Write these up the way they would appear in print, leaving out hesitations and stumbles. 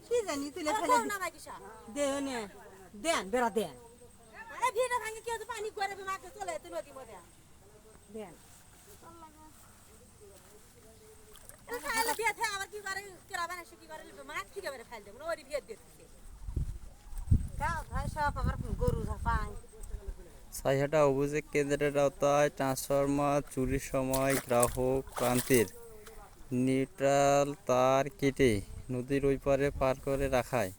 কি জানি তুলে ফেলে দেন দেন বেড়া দেন পানি করে মাকে চলে নদী মধ্যে দেন আবার কি করে কেরা বানাইছে কি করে মাছ ঠিক করে ফেল দেব ওরি বিয়ে দিতে ভাই সব আবার গরু পায় ছাইহাটা অভিযোগ কেন্দ্রের আওতায় ট্রান্সফরমার চুরির সময় গ্রাহক প্রান্তের নিউট্রাল তার কেটে নদীর ওই পারে পার করে রাখায়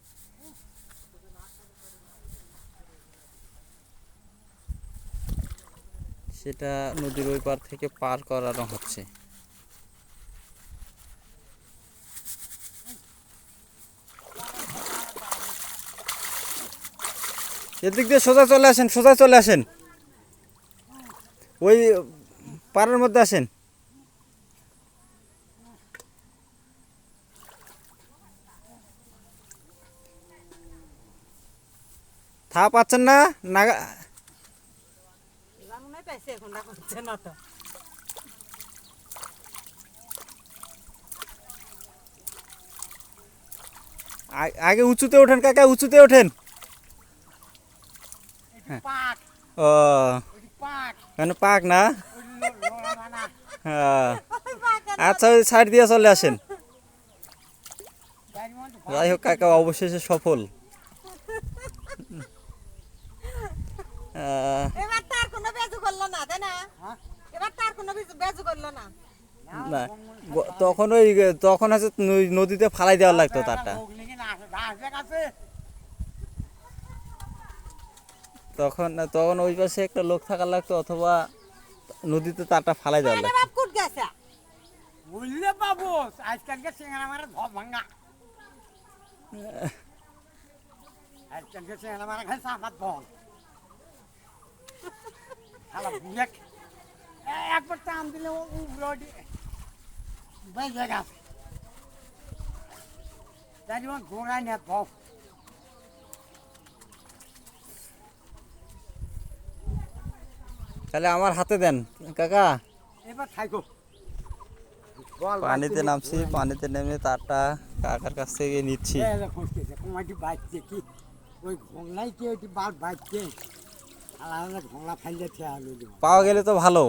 সেটা নদীর ওই পার থেকে পার করানো হচ্ছে। এদিক দিয়ে সোজা চলে আসেন, সোজা চলে আসেন, ওই পাড়ের মধ্যে আসেন। থা পাচ্ছেন না নাগা আগে উঁচুতে ওঠেন কাকা, উঁচুতে ওঠেন। ও মানে পাক না, হ্যাঁ আচ্ছা ওই সাইড দিয়ে চলে আসেন। যাই হোক কাকা অবশেষে সফল। এবার তার কোনো বেজু করলো না তাই না, এবার তার কোনো বেজু করলো না। না তখন ওই তখন আছে নদীতে ফালাই দেওয়ার লাগতো তারটা, তখন তখন ওই পাশে একটা লোক থাকার লাগতো অথবা নদীতে তারটা ফালাই দেওয়ার লাগতো। বুঝলে বাবু আজকালকার সিঙ্গারা মারা ধপ ভাঙ্গা, আজকালকার সিঙ্গারা মারা খাই সাফাত বল একবার টান দিলে বেজে গেছে যেমন ঘোড়ায় নেত ধপ। তাহলে আমার হাতে দেন কাকা। এবার থাকো পানিতে নামছি, পানিতে নেমে তারটা কাকার কাছ থেকে নিচ্ছি। কমাটি বাঁচছে কি ওই ঘোংলাই কি ওইটি বার বাঁচছে আলাদা ঘোংলা ফাইলে পাওয়া গেলে তো ভালো,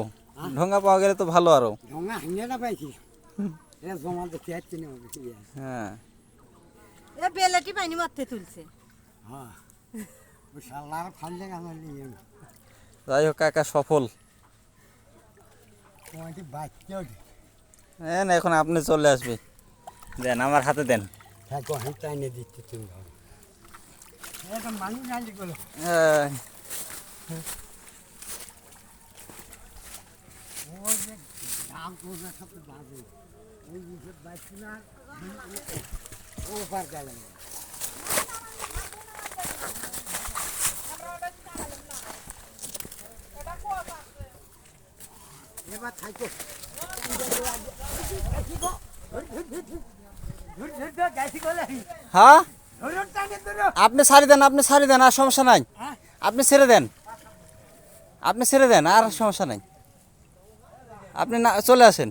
ঢোঙ্গা পাওয়া গেলে তো ভালো। আরো ঢোঙ্গা হাঙ্গে না পাইছি এটা জমা দেখতে যাচ্ছি না। হ্যাঁ এ বেলাটি পানি মারতে তুলছে। হ্যাঁ ওই শালার ফাইলে আমার নিয়ে যাই হোক কাকা সফল। কমাটি বাঁচছে ওটি হ্যাঁ না এখন আপনি চলে আসবে, দেন আমার হাতে দেন। থাকো আমি টাইনে দিচ্ছি তুমি এটা মানুষ জানি বলো ওই যে দাম তোর সাথে বাজে ওই বিষয় বাঁচছি না ও পার গেলেন এবার থাকো হ্যাঁ আপনি ছাড়ি দেন, আপনি ছাড়ি দেন, আর সমস্যা নাই। আপনি ছেড়ে দেন, আপনি ছেড়ে দেন, আর সমস্যা নাই। আপনি না চলে আসেন।